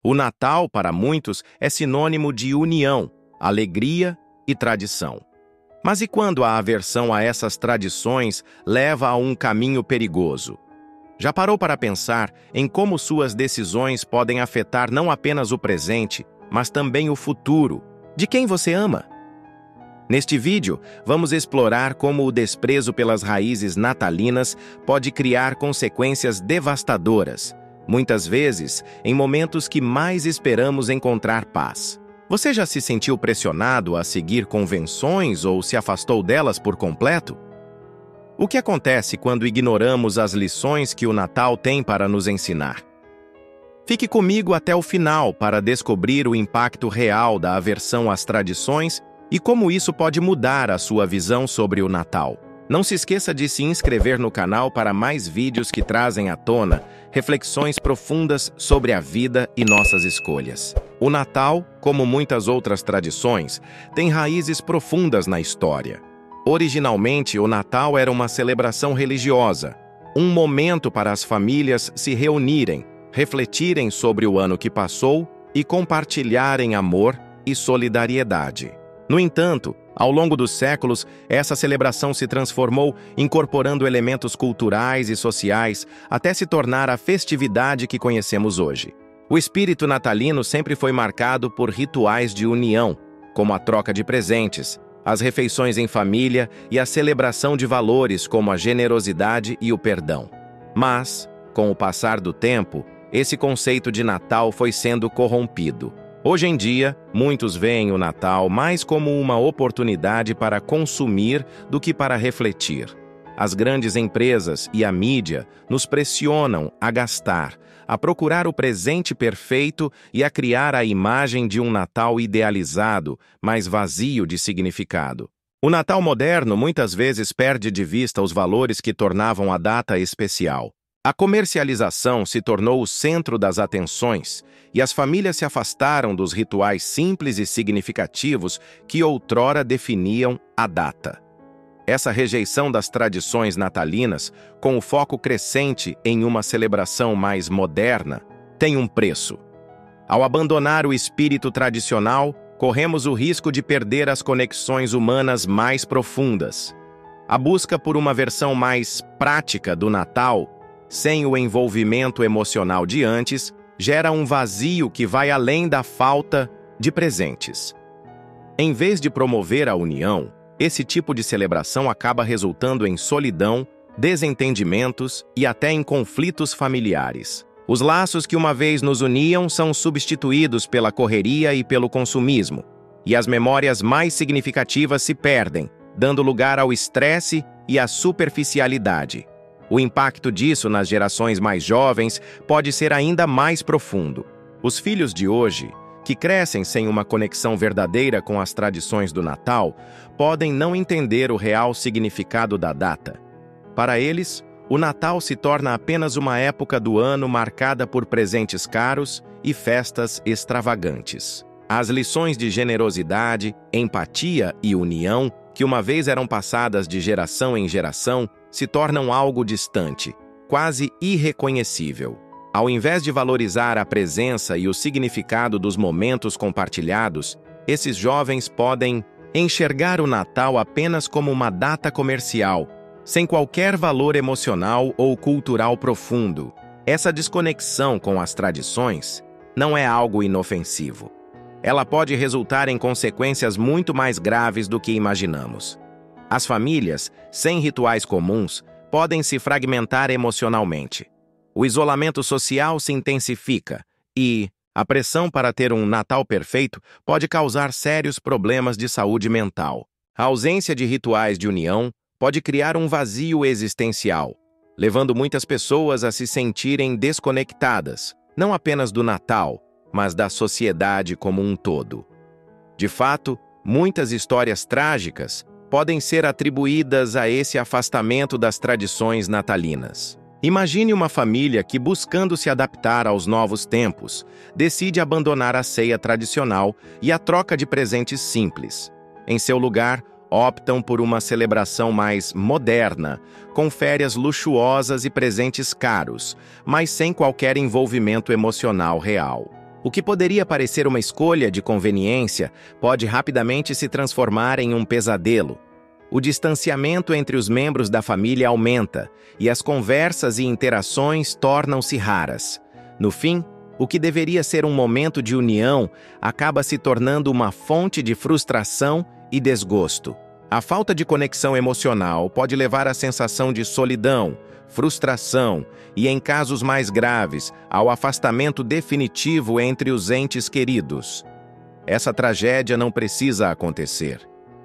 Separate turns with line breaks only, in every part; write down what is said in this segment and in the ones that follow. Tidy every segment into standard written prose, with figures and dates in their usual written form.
O Natal, para muitos, é sinônimo de união, alegria e tradição. Mas e quando a aversão a essas tradições leva a um caminho perigoso? Já parou para pensar em como suas decisões podem afetar não apenas o presente, mas também o futuro de quem você ama? Neste vídeo, vamos explorar como o desprezo pelas raízes natalinas pode criar consequências devastadoras, muitas vezes em momentos que mais esperamos encontrar paz. Você já se sentiu pressionado a seguir convenções ou se afastou delas por completo? O que acontece quando ignoramos as lições que o Natal tem para nos ensinar? Fique comigo até o final para descobrir o impacto real da aversão às tradições e como isso pode mudar a sua visão sobre o Natal. Não se esqueça de se inscrever no canal para mais vídeos que trazem à tona reflexões profundas sobre a vida e nossas escolhas. O Natal, como muitas outras tradições, tem raízes profundas na história. Originalmente, o Natal era uma celebração religiosa, um momento para as famílias se reunirem, refletirem sobre o ano que passou e compartilharem amor e solidariedade. No entanto, ao longo dos séculos, essa celebração se transformou, incorporando elementos culturais e sociais, até se tornar a festividade que conhecemos hoje. O espírito natalino sempre foi marcado por rituais de união, como a troca de presentes, as refeições em família e a celebração de valores como a generosidade e o perdão. Mas, com o passar do tempo, esse conceito de Natal foi sendo corrompido. Hoje em dia, muitos veem o Natal mais como uma oportunidade para consumir do que para refletir. As grandes empresas e a mídia nos pressionam a gastar, a procurar o presente perfeito e a criar a imagem de um Natal idealizado, mas vazio de significado. O Natal moderno muitas vezes perde de vista os valores que tornavam a data especial. A comercialização se tornou o centro das atenções e as famílias se afastaram dos rituais simples e significativos que outrora definiam a data. Essa rejeição das tradições natalinas, com o foco crescente em uma celebração mais moderna, tem um preço. Ao abandonar o espírito tradicional, corremos o risco de perder as conexões humanas mais profundas. A busca por uma versão mais prática do Natal, sem o envolvimento emocional de antes, gera um vazio que vai além da falta de presentes. Em vez de promover a união, esse tipo de celebração acaba resultando em solidão, desentendimentos e até em conflitos familiares. Os laços que uma vez nos uniam são substituídos pela correria e pelo consumismo, e as memórias mais significativas se perdem, dando lugar ao estresse e à superficialidade. O impacto disso nas gerações mais jovens pode ser ainda mais profundo. Os filhos de hoje, que crescem sem uma conexão verdadeira com as tradições do Natal, podem não entender o real significado da data. Para eles, o Natal se torna apenas uma época do ano marcada por presentes caros e festas extravagantes. As lições de generosidade, empatia e união, que uma vez eram passadas de geração em geração, se tornam algo distante, quase irreconhecível. Ao invés de valorizar a presença e o significado dos momentos compartilhados, esses jovens podem enxergar o Natal apenas como uma data comercial, sem qualquer valor emocional ou cultural profundo. Essa desconexão com as tradições não é algo inofensivo. Ela pode resultar em consequências muito mais graves do que imaginamos. As famílias, sem rituais comuns, podem se fragmentar emocionalmente. O isolamento social se intensifica e a pressão para ter um Natal perfeito pode causar sérios problemas de saúde mental. A ausência de rituais de união pode criar um vazio existencial, levando muitas pessoas a se sentirem desconectadas, não apenas do Natal, mas da sociedade como um todo. De fato, muitas histórias trágicas podem ser atribuídas a esse afastamento das tradições natalinas. Imagine uma família que, buscando se adaptar aos novos tempos, decide abandonar a ceia tradicional e a troca de presentes simples. Em seu lugar, optam por uma celebração mais moderna, com férias luxuosas e presentes caros, mas sem qualquer envolvimento emocional real. O que poderia parecer uma escolha de conveniência pode rapidamente se transformar em um pesadelo. O distanciamento entre os membros da família aumenta e as conversas e interações tornam-se raras. No fim, o que deveria ser um momento de união acaba se tornando uma fonte de frustração e desgosto. A falta de conexão emocional pode levar à sensação de solidão, frustração e, em casos mais graves, ao afastamento definitivo entre os entes queridos. Essa tragédia não precisa acontecer.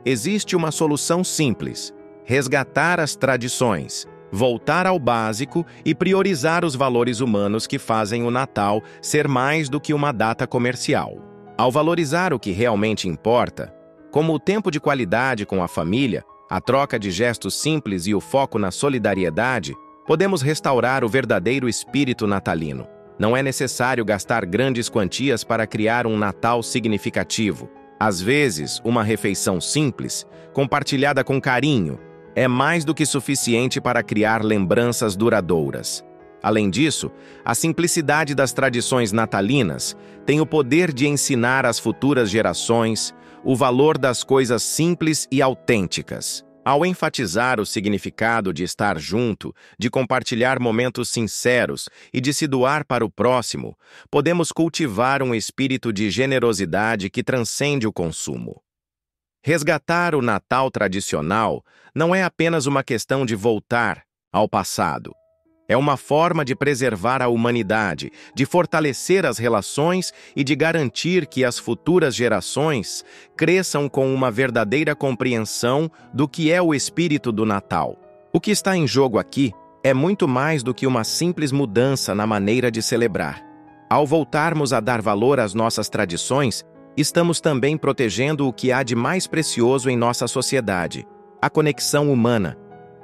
Existe uma solução simples: resgatar as tradições, voltar ao básico e priorizar os valores humanos que fazem o Natal ser mais do que uma data comercial. Ao valorizar o que realmente importa, como o tempo de qualidade com a família, a troca de gestos simples e o foco na solidariedade, podemos restaurar o verdadeiro espírito natalino. Não é necessário gastar grandes quantias para criar um Natal significativo. Às vezes, uma refeição simples, compartilhada com carinho, é mais do que suficiente para criar lembranças duradouras. Além disso, a simplicidade das tradições natalinas tem o poder de ensinar às futuras gerações o valor das coisas simples e autênticas. Ao enfatizar o significado de estar junto, de compartilhar momentos sinceros e de se doar para o próximo, podemos cultivar um espírito de generosidade que transcende o consumo. Resgatar o Natal tradicional não é apenas uma questão de voltar ao passado. É uma forma de preservar a humanidade, de fortalecer as relações e de garantir que as futuras gerações cresçam com uma verdadeira compreensão do que é o espírito do Natal. O que está em jogo aqui é muito mais do que uma simples mudança na maneira de celebrar. Ao voltarmos a dar valor às nossas tradições, estamos também protegendo o que há de mais precioso em nossa sociedade: a conexão humana.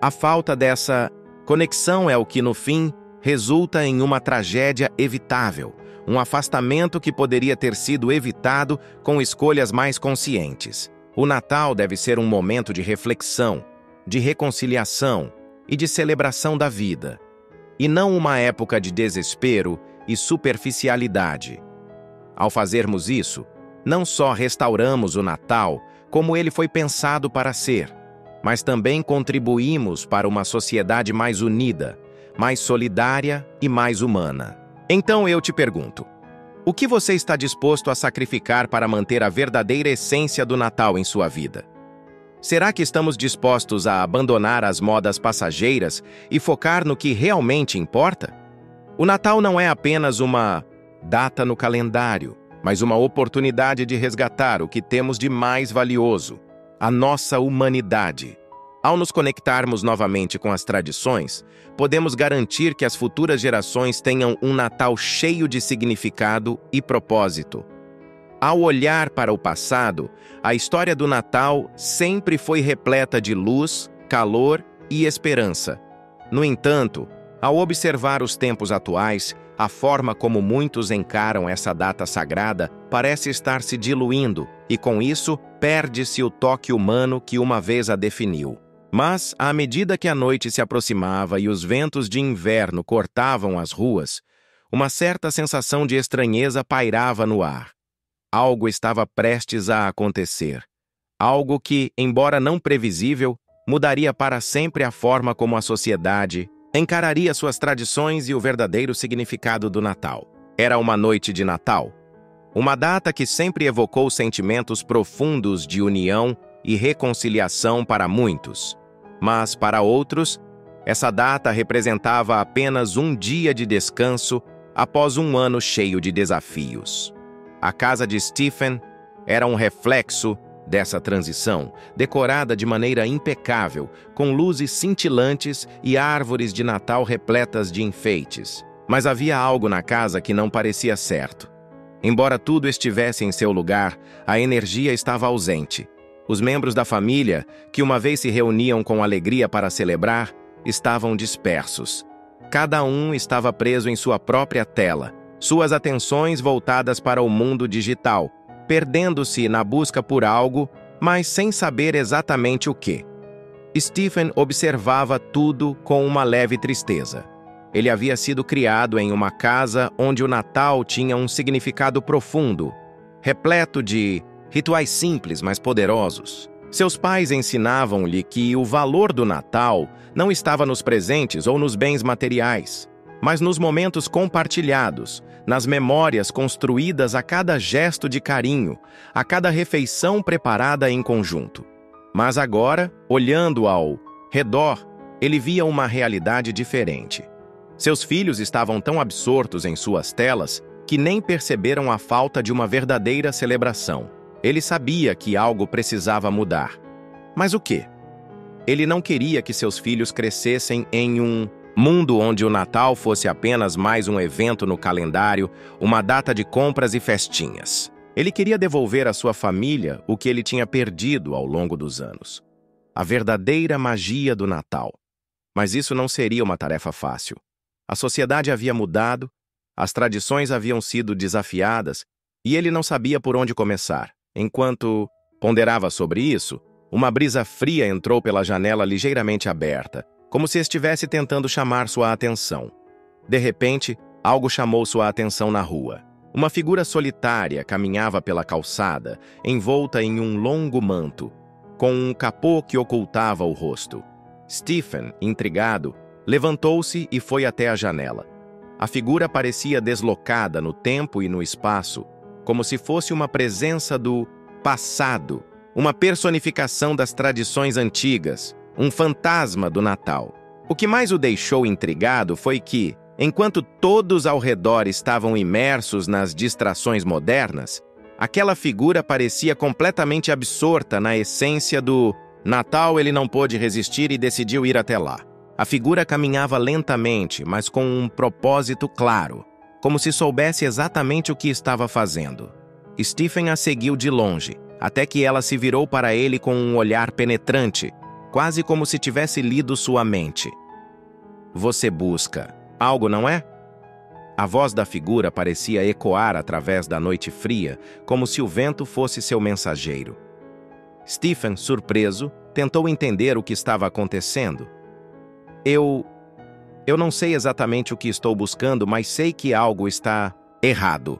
A falta dessa conexão é o que, no fim, resulta em uma tragédia evitável, um afastamento que poderia ter sido evitado com escolhas mais conscientes. O Natal deve ser um momento de reflexão, de reconciliação e de celebração da vida, e não uma época de desespero e superficialidade. Ao fazermos isso, não só restauramos o Natal como ele foi pensado para ser, mas também contribuímos para uma sociedade mais unida, mais solidária e mais humana. Então eu te pergunto: o que você está disposto a sacrificar para manter a verdadeira essência do Natal em sua vida? Será que estamos dispostos a abandonar as modas passageiras e focar no que realmente importa? O Natal não é apenas uma data no calendário, mas uma oportunidade de resgatar o que temos de mais valioso: a nossa humanidade. Ao nos conectarmos novamente com as tradições, podemos garantir que as futuras gerações tenham um Natal cheio de significado e propósito. Ao olhar para o passado, a história do Natal sempre foi repleta de luz, calor e esperança. No entanto, ao observar os tempos atuais, a forma como muitos encaram essa data sagrada parece estar se diluindo e, com isso, perde-se o toque humano que uma vez a definiu. Mas, à medida que a noite se aproximava e os ventos de inverno cortavam as ruas, uma certa sensação de estranheza pairava no ar. Algo estava prestes a acontecer. Algo que, embora não previsível, mudaria para sempre a forma como a sociedade encararia suas tradições e o verdadeiro significado do Natal. Era uma noite de Natal, uma data que sempre evocou sentimentos profundos de união e reconciliação para muitos. Mas, para outros, essa data representava apenas um dia de descanso após um ano cheio de desafios. A casa de Stephen era um reflexo dessa transição, decorada de maneira impecável, com luzes cintilantes e árvores de Natal repletas de enfeites. Mas havia algo na casa que não parecia certo. Embora tudo estivesse em seu lugar, a energia estava ausente. Os membros da família, que uma vez se reuniam com alegria para celebrar, estavam dispersos. Cada um estava preso em sua própria tela, suas atenções voltadas para o mundo digital, perdendo-se na busca por algo, mas sem saber exatamente o que. Stephen observava tudo com uma leve tristeza. Ele havia sido criado em uma casa onde o Natal tinha um significado profundo, repleto de rituais simples, mas poderosos. Seus pais ensinavam-lhe que o valor do Natal não estava nos presentes ou nos bens materiais, mas nos momentos compartilhados, nas memórias construídas a cada gesto de carinho, a cada refeição preparada em conjunto. Mas agora, olhando ao redor, ele via uma realidade diferente. Seus filhos estavam tão absortos em suas telas que nem perceberam a falta de uma verdadeira celebração. Ele sabia que algo precisava mudar. Mas o quê? Ele não queria que seus filhos crescessem em um mundo onde o Natal fosse apenas mais um evento no calendário, uma data de compras e festinhas. Ele queria devolver à sua família o que ele tinha perdido ao longo dos anos. A verdadeira magia do Natal. Mas isso não seria uma tarefa fácil. A sociedade havia mudado, as tradições haviam sido desafiadas e ele não sabia por onde começar. Enquanto ponderava sobre isso, uma brisa fria entrou pela janela ligeiramente aberta, como se estivesse tentando chamar sua atenção. De repente, algo chamou sua atenção na rua. Uma figura solitária caminhava pela calçada, envolta em um longo manto, com um capô que ocultava o rosto. Stephen, intrigado, levantou-se e foi até a janela. A figura parecia deslocada no tempo e no espaço, como se fosse uma presença do passado, uma personificação das tradições antigas, um fantasma do Natal. O que mais o deixou intrigado foi que, enquanto todos ao redor estavam imersos nas distrações modernas, aquela figura parecia completamente absorta na essência do Natal. Ele não pôde resistir e decidiu ir até lá. A figura caminhava lentamente, mas com um propósito claro, como se soubesse exatamente o que estava fazendo. Stephen a seguiu de longe, até que ela se virou para ele com um olhar penetrante, quase como se tivesse lido sua mente. Você busca algo, não é? A voz da figura parecia ecoar através da noite fria, como se o vento fosse seu mensageiro. Stephen, surpreso, tentou entender o que estava acontecendo. Eu não sei exatamente o que estou buscando, mas sei que algo está errado.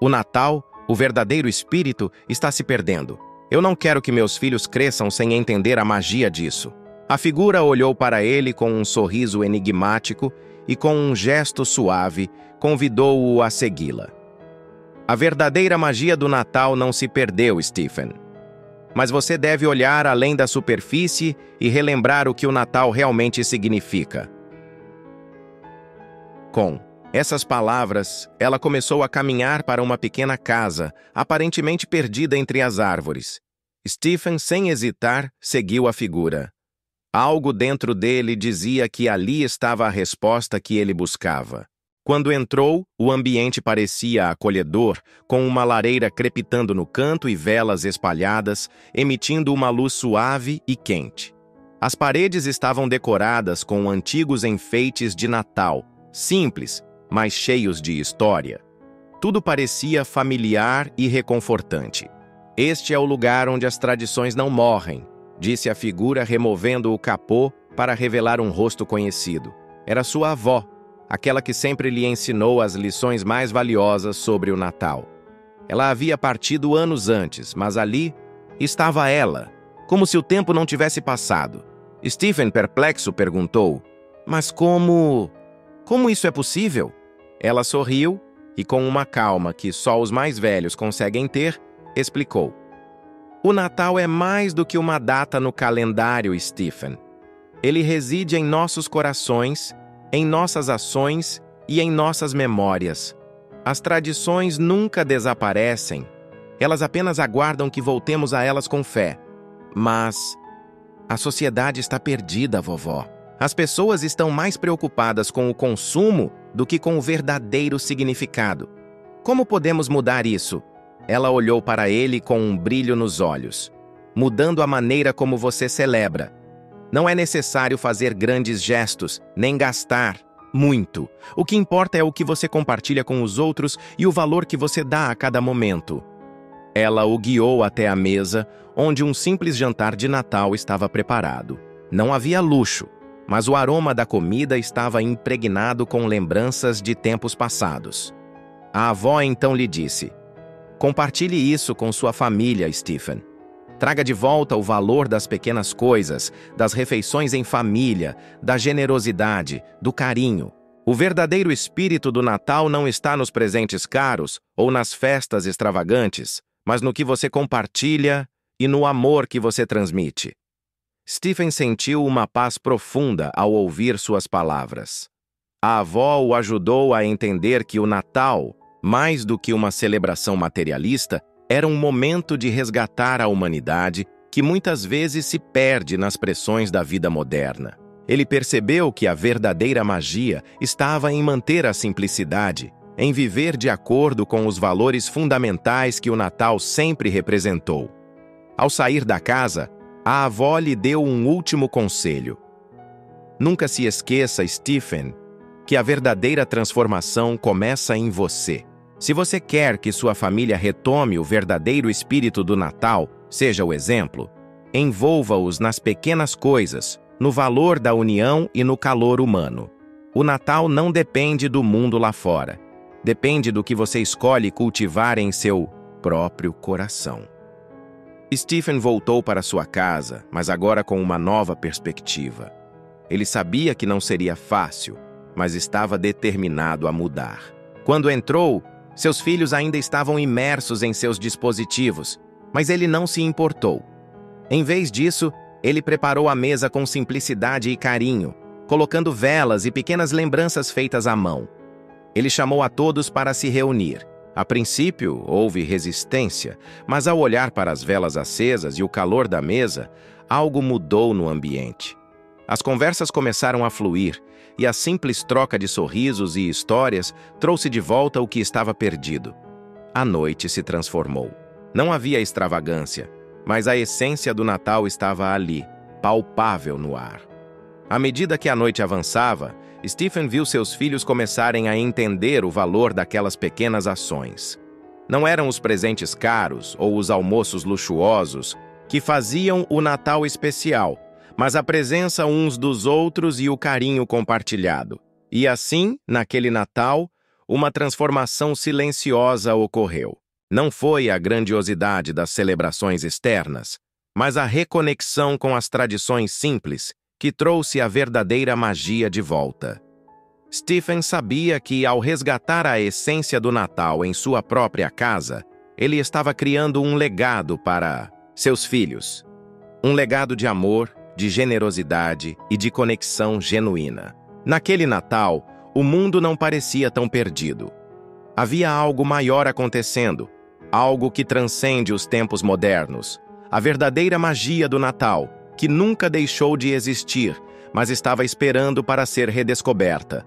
O Natal, o verdadeiro espírito, está se perdendo. Eu não quero que meus filhos cresçam sem entender a magia disso. A figura olhou para ele com um sorriso enigmático e, com um gesto suave, convidou-o a segui-la. A verdadeira magia do Natal não se perdeu, Stephen. Mas você deve olhar além da superfície e relembrar o que o Natal realmente significa. Com essas palavras, ela começou a caminhar para uma pequena casa, aparentemente perdida entre as árvores. Stephen, sem hesitar, seguiu a figura. Algo dentro dele dizia que ali estava a resposta que ele buscava. Quando entrou, o ambiente parecia acolhedor, com uma lareira crepitando no canto e velas espalhadas, emitindo uma luz suave e quente. As paredes estavam decoradas com antigos enfeites de Natal, simples, mas cheios de história. Tudo parecia familiar e reconfortante. Este é o lugar onde as tradições não morrem, disse a figura, removendo o capô para revelar um rosto conhecido. Era sua avó, aquela que sempre lhe ensinou as lições mais valiosas sobre o Natal. Ela havia partido anos antes, mas ali estava ela, como se o tempo não tivesse passado. Stephen, perplexo, perguntou: "Mas como isso é possível?" Ela sorriu e, com uma calma que só os mais velhos conseguem ter, explicou: "O Natal é mais do que uma data no calendário, Stephen. Ele reside em nossos corações, em nossas ações e em nossas memórias. As tradições nunca desaparecem, elas apenas aguardam que voltemos a elas com fé. Mas a sociedade está perdida, vovó. As pessoas estão mais preocupadas com o consumo do que com o verdadeiro significado. Como podemos mudar isso?" Ela olhou para ele com um brilho nos olhos. "Mudando a maneira como você celebra. Não é necessário fazer grandes gestos, nem gastar muito. O que importa é o que você compartilha com os outros e o valor que você dá a cada momento." Ela o guiou até a mesa, onde um simples jantar de Natal estava preparado. Não havia luxo, mas o aroma da comida estava impregnado com lembranças de tempos passados. A avó então lhe disse: "Compartilhe isso com sua família, Stephen. Traga de volta o valor das pequenas coisas, das refeições em família, da generosidade, do carinho. O verdadeiro espírito do Natal não está nos presentes caros ou nas festas extravagantes, mas no que você compartilha e no amor que você transmite." Stephen sentiu uma paz profunda ao ouvir suas palavras. A avó o ajudou a entender que o Natal, mais do que uma celebração materialista, era um momento de resgatar a humanidade que muitas vezes se perde nas pressões da vida moderna. Ele percebeu que a verdadeira magia estava em manter a simplicidade, em viver de acordo com os valores fundamentais que o Natal sempre representou. Ao sair da casa, a avó lhe deu um último conselho. Nunca se esqueça, Stephen, que a verdadeira transformação começa em você. Se você quer que sua família retome o verdadeiro espírito do Natal, seja o exemplo, envolva-os nas pequenas coisas, no valor da união e no calor humano. O Natal não depende do mundo lá fora. Depende do que você escolhe cultivar em seu próprio coração. Stephen voltou para sua casa, mas agora com uma nova perspectiva. Ele sabia que não seria fácil, mas estava determinado a mudar. Quando entrou, seus filhos ainda estavam imersos em seus dispositivos, mas ele não se importou. Em vez disso, ele preparou a mesa com simplicidade e carinho, colocando velas e pequenas lembranças feitas à mão. Ele chamou a todos para se reunir. A princípio, houve resistência, mas ao olhar para as velas acesas e o calor da mesa, algo mudou no ambiente. As conversas começaram a fluir, e a simples troca de sorrisos e histórias trouxe de volta o que estava perdido. A noite se transformou. Não havia extravagância, mas a essência do Natal estava ali, palpável no ar. À medida que a noite avançava, Stephen viu seus filhos começarem a entender o valor daquelas pequenas ações. Não eram os presentes caros ou os almoços luxuosos que faziam o Natal especial, mas a presença uns dos outros e o carinho compartilhado. E assim, naquele Natal, uma transformação silenciosa ocorreu. Não foi a grandiosidade das celebrações externas, mas a reconexão com as tradições simples que trouxe a verdadeira magia de volta. Stephen sabia que, ao resgatar a essência do Natal em sua própria casa, ele estava criando um legado para seus filhos. Um legado de amor, de generosidade e de conexão genuína. Naquele Natal, o mundo não parecia tão perdido. Havia algo maior acontecendo, algo que transcende os tempos modernos, a verdadeira magia do Natal, que nunca deixou de existir, mas estava esperando para ser redescoberta.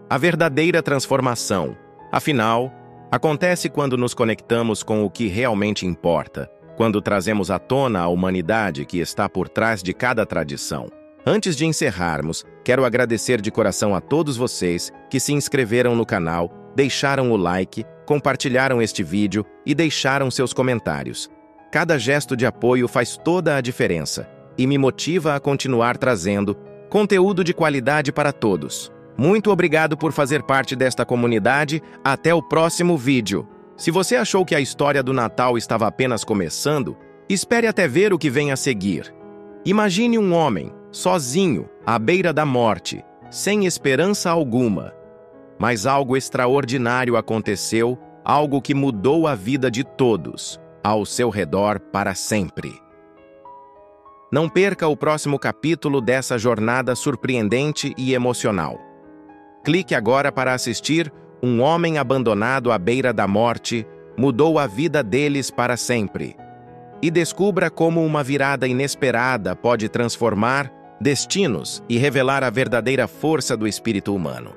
A verdadeira transformação, afinal, acontece quando nos conectamos com o que realmente importa, quando trazemos à tona a humanidade que está por trás de cada tradição. Antes de encerrarmos, quero agradecer de coração a todos vocês que se inscreveram no canal, deixaram o like, compartilharam este vídeo e deixaram seus comentários. Cada gesto de apoio faz toda a diferença e me motiva a continuar trazendo conteúdo de qualidade para todos. Muito obrigado por fazer parte desta comunidade. Até o próximo vídeo. Se você achou que a história do Natal estava apenas começando, espere até ver o que vem a seguir. Imagine um homem, sozinho, à beira da morte, sem esperança alguma. Mas algo extraordinário aconteceu, algo que mudou a vida de todos, ao seu redor para sempre. Não perca o próximo capítulo dessa jornada surpreendente e emocional. Clique agora para assistir Um Homem Abandonado à Beira da Morte Mudou a Vida Deles para Sempre. E descubra como uma virada inesperada pode transformar destinos e revelar a verdadeira força do espírito humano.